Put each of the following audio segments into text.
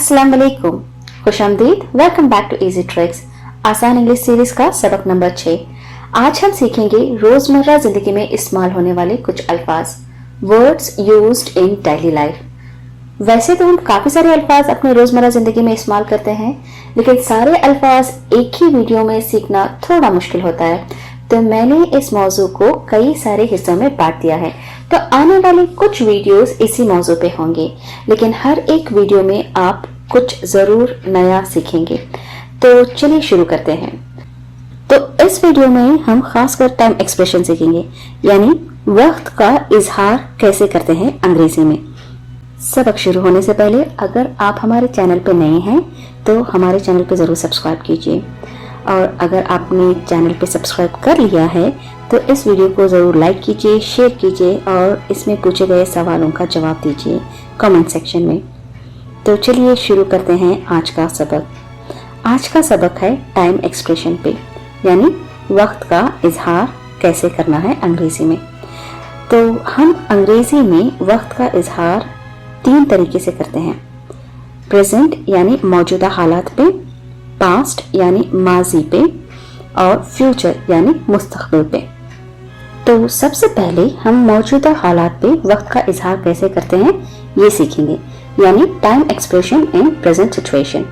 अस्सलाम वालेकुम, खुशामदीद। Welcome back to easy tricks आसान इंग्लिश सीरीज का सबक नंबर 6। आज हम सीखेंगे रोजमर्रा जिंदगी में इस्तेमाल होने वाले कुछ अल्फाज, words used in daily life. वैसे तो हम काफी सारे अल्फाज अपने रोजमर्रा जिंदगी में इस्तेमाल करते हैं, लेकिन सारे अल्फाज एक ही वीडियो में सीखना थोड़ा मुश्किल होता है, तो मैंने इस मौजू को कई सारे हिस्सों में बांट दिया है। तो आने वाले कुछ वीडियोस इसी मौजू पे होंगे, लेकिन हर एक वीडियो में आप कुछ जरूर नया सीखेंगे। तो चलिए शुरू करते हैं। तो इस वीडियो में हम खासकर टाइम एक्सप्रेशन सीखेंगे, यानी वक्त का इजहार कैसे करते हैं अंग्रेजी में। सबक शुरू होने से पहले अगर आप हमारे चैनल पे नए हैं तो हमारे चैनल पे जरूर सब्सक्राइब कीजिए, और अगर आपने चैनल पे सब्सक्राइब कर लिया है तो इस वीडियो को ज़रूर लाइक कीजिए, शेयर कीजिए और इसमें पूछे गए सवालों का जवाब दीजिए कमेंट सेक्शन में। तो चलिए शुरू करते हैं आज का सबक। आज का सबक है टाइम एक्सप्रेशन पे, यानी वक्त का इजहार कैसे करना है अंग्रेजी में। तो हम अंग्रेजी में वक्त का इजहार 3 तरीके से करते हैं। प्रेजेंट यानी मौजूदा हालात पे, पास्ट यानी माजी पे, और फ्यूचर यानी मुस्तकबिल पे। तो सबसे पहले हम मौजूदा हालात पे वक्त का इजहार कैसे करते हैं ये सीखेंगे, यानी time expression in present situation.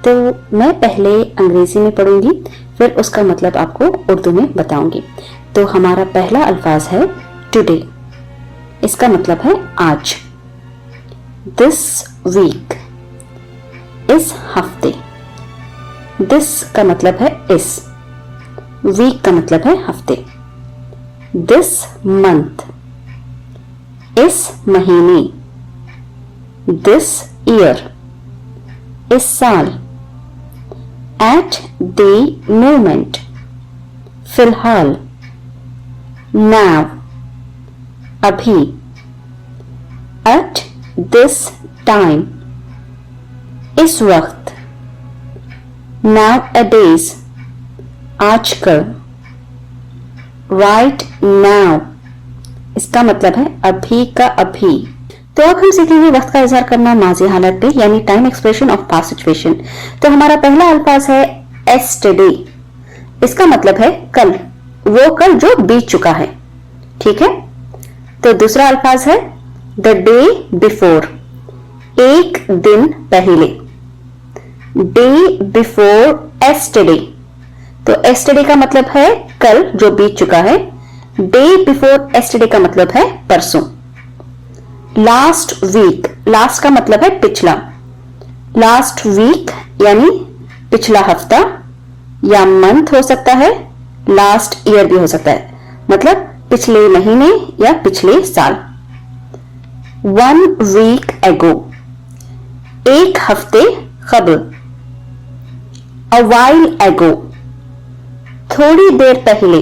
तो मैं पहले अंग्रेजी में पढ़ूंगी, फिर उसका मतलब आपको उर्दू में बताऊंगी। तो हमारा पहला अल्फाज है टुडे, इसका मतलब है आज। दिस वीक, इस हफ्ते। दिस का मतलब है इस, वीक का मतलब है हफ्ते। दिस मंथ, इस महीने। दिस ईयर, इस साल। एट द मोमेंट, फिलहाल। नाउ, अभी। एट दिस टाइम, इस वक्त। nowadays, आजकल। right now, इसका मतलब है अभी का अभी। तो अब हम सीखेंगे वक्त का इजहार करना माजी हालत पे, यानी time expression of past situation. तो हमारा पहला अल्फाज है yesterday, इसका मतलब है कल, वो कल जो बीत चुका है। ठीक है। तो दूसरा अल्फाज है द डे बिफोर, एक दिन पहले। डे बिफोर yesterday, तो yesterday का मतलब है कल जो बीत चुका है। डे बिफोर yesterday का मतलब है परसों। लास्ट वीक, लास्ट का मतलब है पिछला। लास्ट वीक यानी पिछला हफ्ता, या मंथ हो सकता है, लास्ट ईयर भी हो सकता है, मतलब पिछले महीने या पिछले साल। 1 वीक एगो, एक हफ्ते कबल। A while ago, थोड़ी देर पहले।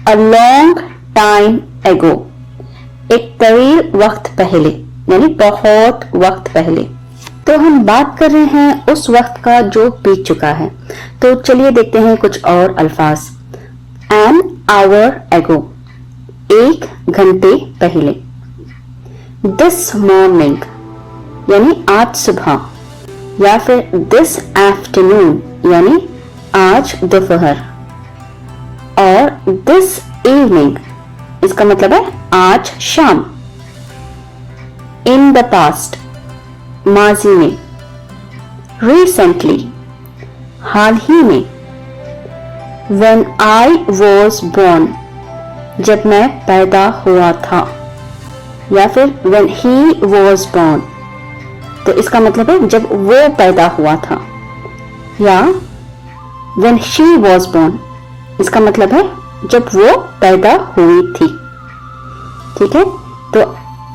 A long time ago, एक तवील वक्त पहले, यानी बहुत वक्त पहले। तो हम बात कर रहे हैं उस वक्त का जो बीत चुका है। तो चलिए देखते हैं कुछ और अल्फाज। An hour ago, एक घंटे पहले। This morning, यानी आज सुबह, या फिर दिस आफ्टरनून, यानी आज दोपहर। और दिस इवनिंग, इसका मतलब है आज शाम। इन द पास्ट, माजी में। रिसेंटली, हाल ही में। व्हेन आई वॉज बोर्न, जब मैं पैदा हुआ था, या फिर व्हेन ही वॉज बोर्न, तो इसका मतलब है जब वो पैदा हुआ था। या when she was born, इसका मतलब है जब वो पैदा हुई थी। ठीक है। तो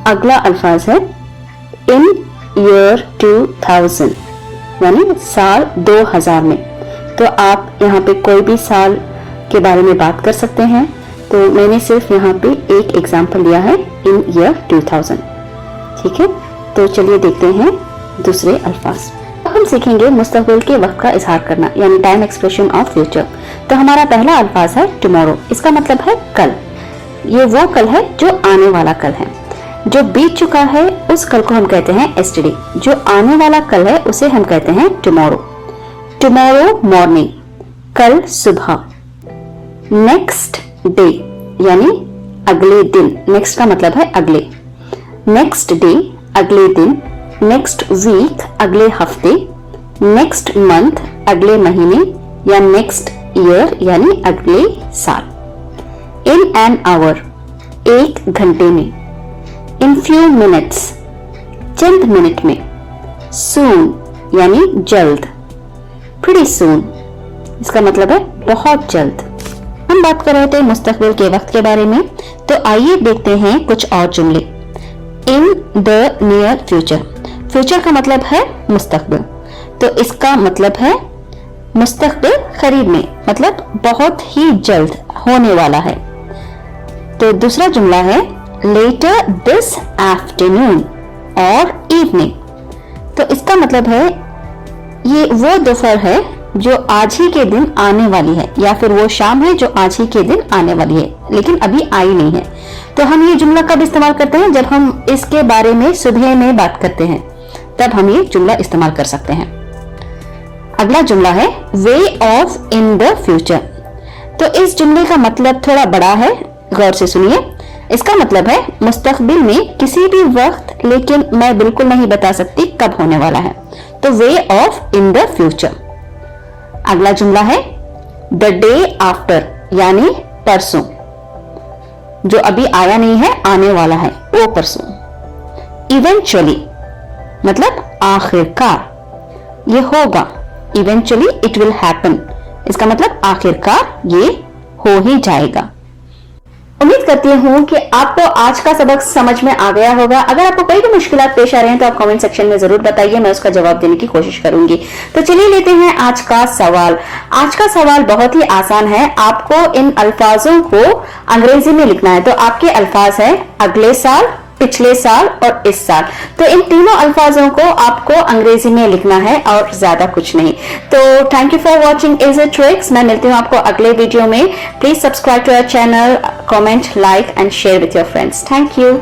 अगला अल्फाज है in year 2000, यानी साल 2000 में। तो आप यहाँ पे कोई भी साल के बारे में बात कर सकते हैं। तो मैंने सिर्फ यहाँ पे एक एग्जाम्पल लिया है in year 2000। ठीक है। तो चलिए देखते हैं दूसरे अल्फाज। अब हम सीखेंगे मुस्तकबिल के वक्त का इजहार करना, यानी टाइम एक्सप्रेशन ऑफ फ्यूचर। तो हमारा पहला अल्फाज है टुमारो, इसका मतलब है कल। ये वो कल है जो आने वाला कल है। जो बीत चुका है उस कल को हम कहते हैं yesterday। जो आने वाला कल है उसे हम कहते हैं tomorrow। tomorrow morning, कल सुबह। next day यानी अगले दिन। next का मतलब है अगले। next day अगले दिन। next week अगले हफ्ते। next month अगले महीने या next year यानी अगले साल। in an hour एक घंटे में। in few minutes Chand minute में। soon यानी जल्द। pretty soon इसका मतलब है बहुत जल्द। हम बात कर रहे थे मुस्तकबिल के वक्त के बारे में, तो आइए देखते हैं कुछ और जुमले। in the near future, future का मतलब है मुस्तकबिल, तो इसका मतलब है मुस्तकबिल करीब में, मतलब बहुत ही जल्द होने वाला है। तो दूसरा जुमला है later this afternoon और evening, तो इसका मतलब है ये वो दोपहर है जो आज ही के दिन आने वाली है, या फिर वो शाम है जो आज ही के दिन आने वाली है लेकिन अभी आई नहीं है। तो हम ये जुमला कब इस्तेमाल करते हैं? जब हम इसके बारे में सुबह में बात करते हैं, तब हम ये जुमला इस्तेमाल कर सकते हैं। अगला जुमला है way of in the future. तो इस जुमले का मतलब थोड़ा बड़ा है, गौर से सुनिए। इसका मतलब है मुस्तकबिल में किसी भी वक्त, लेकिन मैं बिल्कुल नहीं बता सकती कब होने वाला है। तो way of in the future. अगला जुमला है द डे आफ्टर यानी परसों। जो अभी आया नहीं है, आने वाला है, वो परसों। इवेंचुअली मतलब आखिरकार, ये होगा। इवेंचुअली इट विल हैपन, इसका मतलब आखिरकार ये हो ही जाएगा। उम्मीद करती हूँ कि आपको आज का सबक समझ में आ गया होगा। अगर आपको कोई भी मुश्किलात पेश आ रहे हैं तो आप कमेंट सेक्शन में जरूर बताइए, मैं उसका जवाब देने की कोशिश करूंगी। तो चलिए लेते हैं आज का सवाल। आज का सवाल बहुत ही आसान है। आपको इन अल्फाजों को अंग्रेजी में लिखना है। तो आपके अल्फाज है अगले साल, पिछले साल और इस साल। तो इन तीनों अल्फाजों को आपको अंग्रेजी में लिखना है और ज्यादा कुछ नहीं। तो thank you for watching easy tricks. मैं मिलती हूँ आपको अगले वीडियो में। Please subscribe to our channel, comment, like and share with your friends. Thank you.